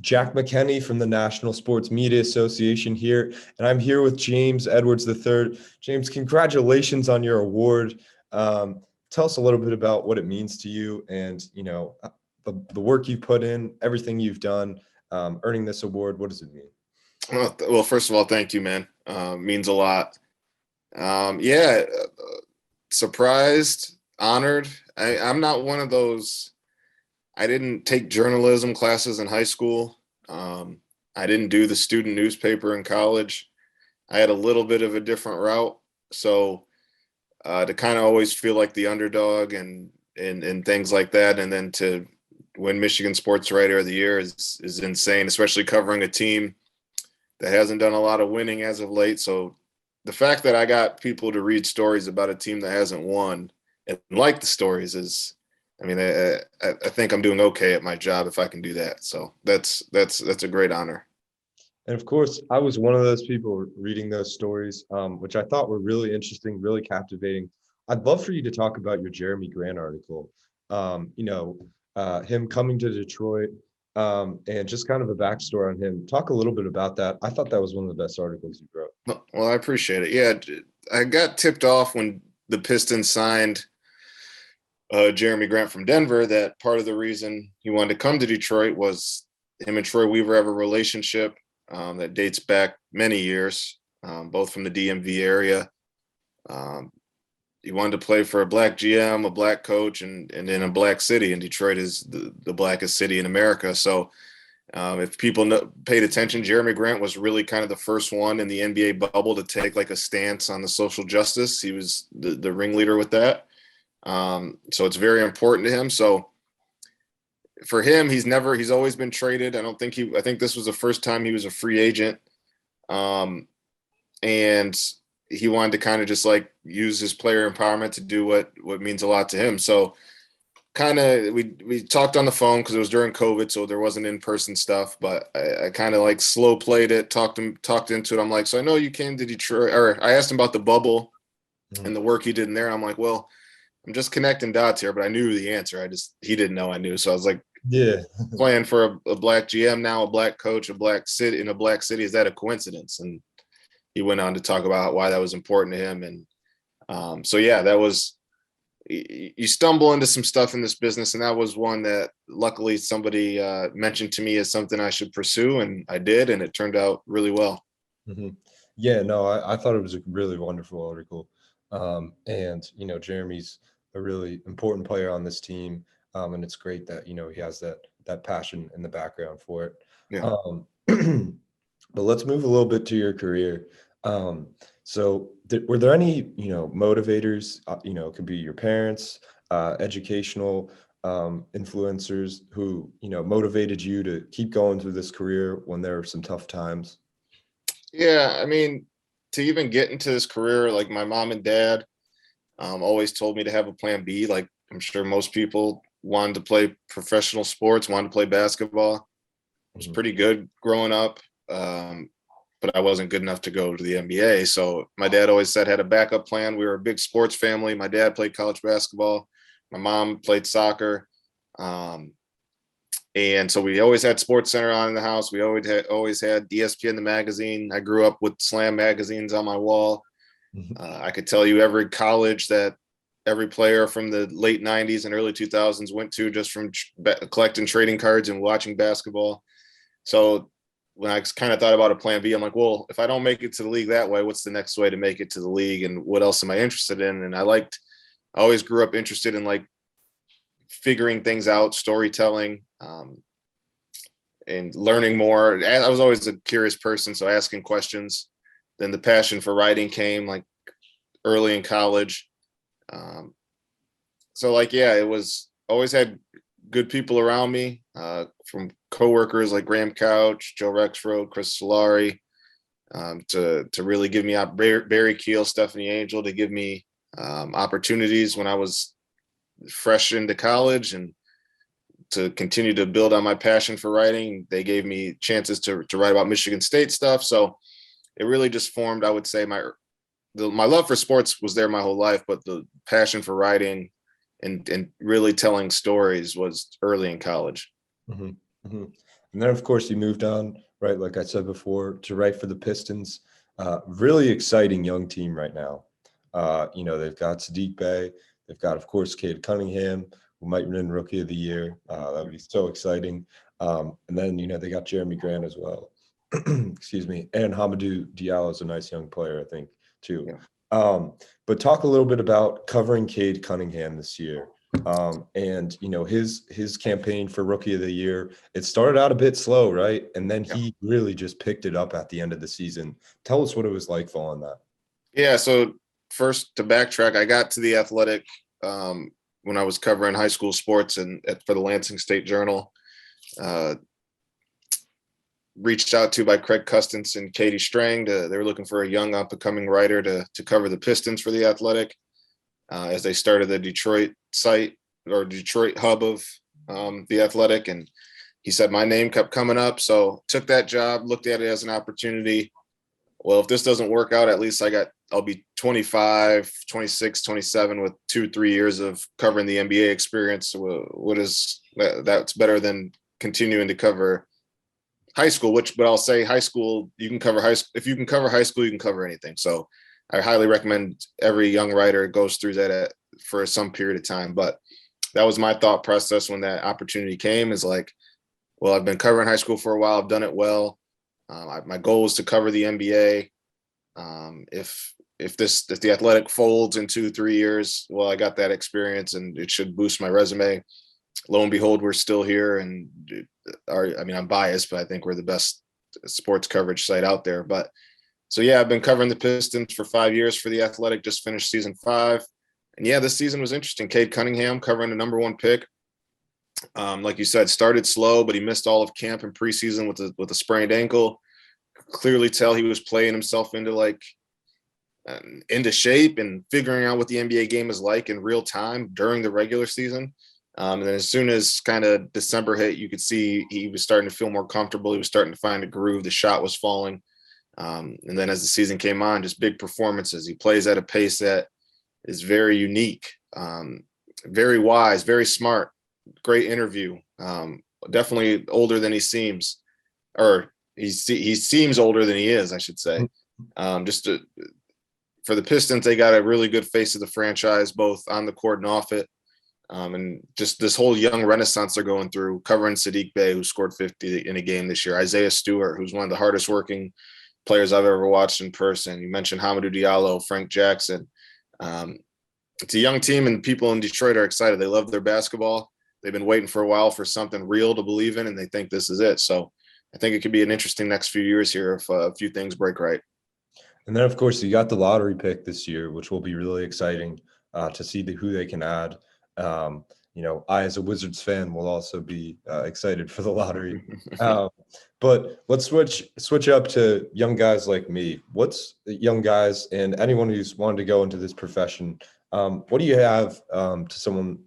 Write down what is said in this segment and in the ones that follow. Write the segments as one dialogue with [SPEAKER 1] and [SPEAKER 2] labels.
[SPEAKER 1] Jack McKenney from the National Sports Media Association here, and I'm here with James Edwards III. James, congratulations on your award. Tell us a little bit about what it means to you and, the work you've put in, everything you've done, earning this award. What does it mean?
[SPEAKER 2] Well, first of all, thank you, man. Means a lot. Surprised, honored. I'm not one of those. I didn't take journalism classes in high school. I didn't do the student newspaper in college. I had a little bit of a different route. So to kind of always feel like the underdog and things like that, and then to win Michigan Sportswriter of the Year is insane, especially covering a team that hasn't done a lot of winning as of late. So the fact that I got people to read stories about a team that hasn't won and like the stories is, I think I'm doing okay at my job if I can do that. So that's a great honor.
[SPEAKER 1] And of course, I was one of those people reading those stories, which I thought were really interesting, really captivating. I'd love for you to talk about your Jeremy Grant article, him coming to Detroit, and just kind of a backstory on him. Talk a little bit about that. I thought that was one of the best articles you wrote.
[SPEAKER 2] Well, I appreciate it. Yeah, I got tipped off when the Pistons signed Jeremy Grant from Denver that part of the reason he wanted to come to Detroit was him and Troy Weaver have a relationship that dates back many years, both from the DMV area. He wanted to play for a black GM, a black coach, and in a black city. And Detroit is the blackest city in America. So if people paid attention, Jeremy Grant was really kind of the first one in the NBA bubble to take like a stance on the social justice. He was the ringleader with that. So it's very important to him. So for him, he's always been traded. I think this was the first time he was a free agent. And he wanted to kind of just like use his player empowerment to do what means a lot to him. So kind of, we talked on the phone because it was during COVID, so there wasn't in-person stuff, but I kind of like slow played it, talked into it. I'm like, so I know you came to Detroit, or I asked him about the bubble and the work he did in there. And I'm like, well, I'm just connecting dots here, but I knew the answer. He didn't know I knew. So I was like,
[SPEAKER 1] yeah,
[SPEAKER 2] playing for a black GM now, a black coach, a black city in a black city. Is that a coincidence? And he went on to talk about why that was important to him. And so, yeah, that was, you stumble into some stuff in this business. And that was one that luckily somebody mentioned to me as something I should pursue. And I did, and it turned out really well.
[SPEAKER 1] Mm-hmm. Yeah, no, I thought it was a really wonderful article. And, Jeremy's a really important player on this team. And it's great that, he has that passion in the background for it.
[SPEAKER 2] Yeah.
[SPEAKER 1] But let's move a little bit to your career. So were there any, motivators, could be your parents, educational influencers who, motivated you to keep going through this career when there were some tough times?
[SPEAKER 2] Yeah, to even get into this career, like my mom and dad always told me to have a plan B. Like I'm sure most people wanted to play professional sports, wanted to play basketball. I was pretty good growing up, but I wasn't good enough to go to the NBA. So my dad always said had a backup plan. We were a big sports family. My dad played college basketball. My mom played soccer. And so we always had Sports Center on in the house. We always had ESPN the magazine. I grew up with Slam magazines on my wall. I could tell you every college that every player from the late 90s and early 2000s went to just from collecting trading cards and watching basketball. So when I kind of thought about a plan B, I'm like, well, if I don't make it to the league that way, what's the next way to make it to the league? And what else am I interested in? And I always grew up interested in like figuring things out, storytelling, and learning more. I was always a curious person, so asking questions. Then the passion for writing came like early in college. It was always had good people around me, from coworkers like Graham Couch, Joe Rexroad, Chris Solari, to really give me Barry Keel, Stephanie Angel, to give me opportunities when I was fresh into college and to continue to build on my passion for writing. They gave me chances to write about Michigan State stuff. So it really just formed, I would say, my love for sports was there my whole life, but the passion for writing and really telling stories was early in college.
[SPEAKER 1] Mm-hmm. Mhm. And then, of course, you moved on, right? Like I said before, to write for the Pistons. Really exciting young team right now. They've got Sadiq Bey. They've got, of course, Cade Cunningham, who might win Rookie of the Year. That would be so exciting. And then, they got Jeremy Grant as well. Excuse me. And Hamidou Diallo is a nice young player, I think, too.
[SPEAKER 2] Yeah.
[SPEAKER 1] But talk a little bit about covering Cade Cunningham this year. And his campaign for Rookie of the Year, it started out a bit slow, right? And then
[SPEAKER 2] Yeah.
[SPEAKER 1] he really just picked it up at the end of the season. Tell us what it was like following that.
[SPEAKER 2] Yeah. So first, to backtrack, I got to the Athletic when I was covering high school sports and for the Lansing State Journal. Reached out to by Craig Custance and Katie Strang. They were looking for a young up-and-coming writer to cover the Pistons for the Athletic as they started the Detroit site or Detroit hub of the Athletic. And he said my name kept coming up, so took that job, looked at it as an opportunity. Well, if this doesn't work out, at least I'll be 25, 26, 27 with 2-3 years of covering the NBA experience. That's better than continuing to cover high school, but I'll say high school, you can cover high school. If you can cover high school, you can cover anything. So I highly recommend every young writer goes through that for some period of time. But that was my thought process when that opportunity came, is like, well, I've been covering high school for a while. I've done it well. My goal is to cover the NBA. If the Athletic folds in 2-3 years, well, I got that experience and it should boost my resume. Lo and behold, we're still here, and I'm biased, but I think we're the best sports coverage site out there. But so, yeah, I've been covering the Pistons for 5 years for the Athletic, just finished season 5. And yeah, this season was interesting. Cade Cunningham covering the number 1 pick. Like you said, started slow, but he missed all of camp and preseason with a sprained ankle. Clearly tell he was playing himself into shape and figuring out what the NBA game is like in real time during the regular season. And then as soon as kind of December hit, you could see he was starting to feel more comfortable. He was starting to find a groove. The shot was falling. And then as the season came on, just big performances. He plays at a pace that is very unique, very wise, very smart, great interview. Definitely older than he seems, or he seems older than he is, I should say. For the Pistons, they got a really good face of the franchise, both on the court and off it. And just this whole young renaissance they're going through, covering Sadiq Bey, who scored 50 in a game this year, Isaiah Stewart, who's one of the hardest working players I've ever watched in person. You mentioned Hamidou Diallo, Frank Jackson. It's a young team, and people in Detroit are excited. They love their basketball. They've been waiting for a while for something real to believe in, and they think this is it. So I think it could be an interesting next few years here if a few things break right.
[SPEAKER 1] And then, of course, you got the lottery pick this year, which will be really exciting to see who they can add. I, as a Wizards fan, will also be excited for the lottery. But let's switch up to young guys like me. What's young guys and anyone who's wanted to go into this profession? What do you have to someone?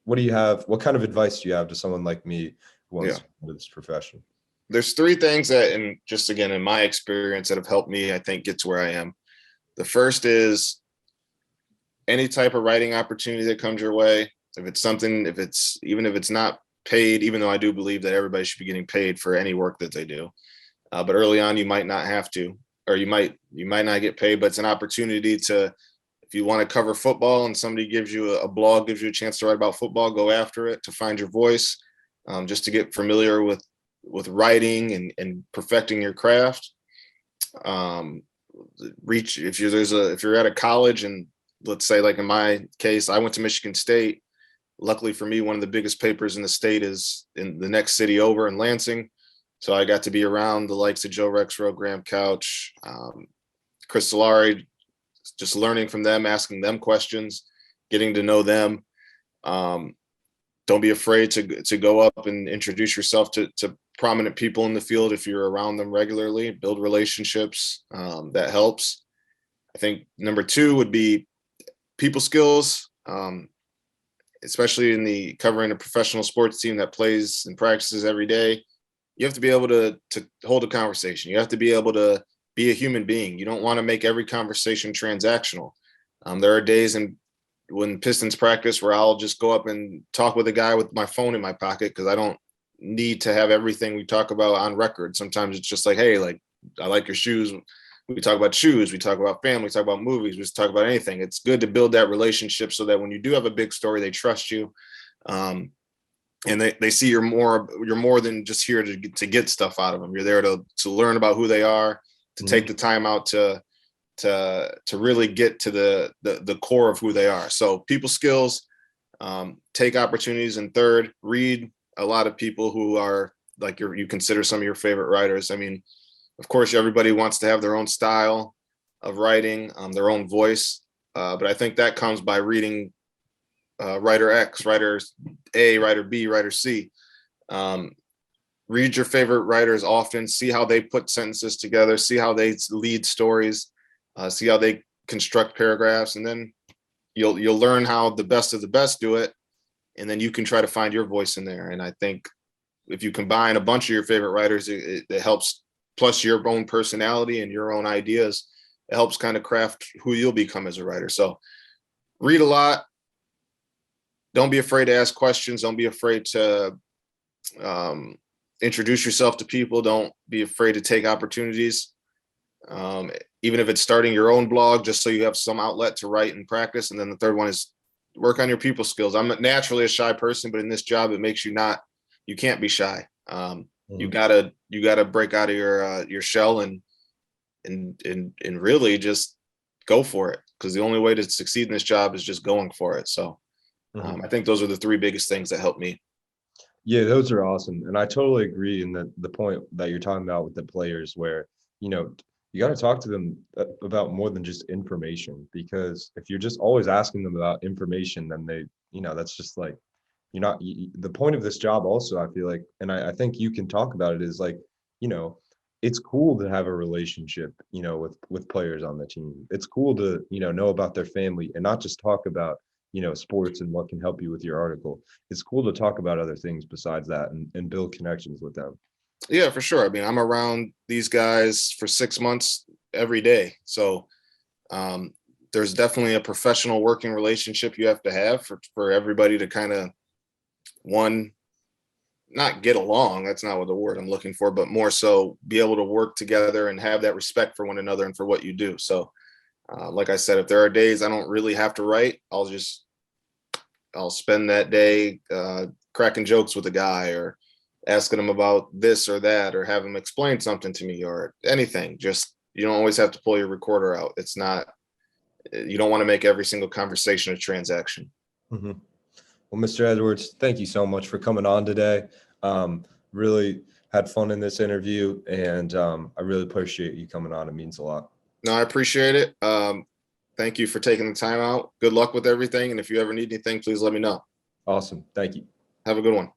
[SPEAKER 1] What kind of advice do you have to someone like me who wants to go into this profession?
[SPEAKER 2] There's 3 things that, and just again, in my experience, that have helped me, I think, get to where I am. The first is any type of writing opportunity that comes your way. Even if it's not paid, even though I do believe that everybody should be getting paid for any work that they do. But early on, you might not have to, or you might not get paid, but it's an opportunity to, if you want to cover football and somebody gives you a blog, gives you a chance to write about football, go after it, to find your voice, just to get familiar with writing and perfecting your craft. If you're at a college, and let's say, like in my case, I went to Michigan State. Luckily for me, one of the biggest papers in the state is in the next city over in Lansing. So I got to be around the likes of Joe Rexrow, Graham Couch, Chris Solari, just learning from them, asking them questions, getting to know them. Don't be afraid to go up and introduce yourself to prominent people in the field if you're around them regularly. Build relationships. That helps. I think number 2 would be people skills. Especially in the covering a professional sports team that plays and practices every day, you have to be able to hold a conversation. You have to be able to be a human being. You don't want to make every conversation transactional. There are days when Pistons practice where I'll just go up and talk with a guy with my phone in my pocket because I don't need to have everything we talk about on record. Sometimes it's just like, hey, like, I like your shoes. We talk about shoes. We talk about family. We talk about movies. We just talk about anything. It's good to build that relationship so that when you do have a big story, they trust you. And they see you're more than just here to get stuff out of them. You're there to learn about who they are, to take the time out to really get to the core of who they are. So people skills, take opportunities, and third, read a lot of people who are like you consider some of your favorite writers. I mean, of course, everybody wants to have their own style of writing, their own voice. But I think that comes by reading writer X, writer A, writer B, writer C. Read your favorite writers often, see how they put sentences together, see how they lead stories, see how they construct paragraphs, and then you'll learn how the best of the best do it, and then you can try to find your voice in there. And I think if you combine a bunch of your favorite writers, it helps, plus your own personality and your own ideas, it helps kind of craft who you'll become as a writer. So read a lot. Don't be afraid to ask questions. Don't be afraid to introduce yourself to people. Don't be afraid to take opportunities. Even if it's starting your own blog, just so you have some outlet to write and practice. And then the third one is work on your people skills. I'm naturally a shy person, but in this job, it makes you can't be shy. You gotta break out of your shell and really just go for it. Because the only way to succeed in this job is just going for it. So I think those are the three biggest things that helped me.
[SPEAKER 1] Yeah, those are awesome. And I totally agree in the point that you're talking about with the players where, you got to talk to them about more than just information, because if you're just always asking them about information, then that's just like, the point of this job also, I feel like, and I think you can talk about it, is like, it's cool to have a relationship, with players on the team. It's cool to, know about their family and not just talk about, sports and what can help you with your article. It's cool to talk about other things besides that and build connections with them.
[SPEAKER 2] Yeah, for sure. I mean, I'm around these guys for 6 months every day. So there's definitely a professional working relationship you have to have for everybody to kind of, not get along. That's not what the word I'm looking for, but more so be able to work together and have that respect for one another and for what you do. So like I said, if there are days I don't really have to write, I'll spend that day cracking jokes with a guy or asking him about this or that, or have him explain something to me or anything. Just, you don't always have to pull your recorder out. You don't want to make every single conversation a transaction.
[SPEAKER 1] Well, Mr. Edwards, thank you so much for coming on today. Really had fun in this interview, and I really appreciate you coming on. It means a lot.
[SPEAKER 2] No, I appreciate it. Thank you for taking the time out. Good luck with everything. And if you ever need anything, please let me know.
[SPEAKER 1] Awesome. Thank you.
[SPEAKER 2] Have a good one.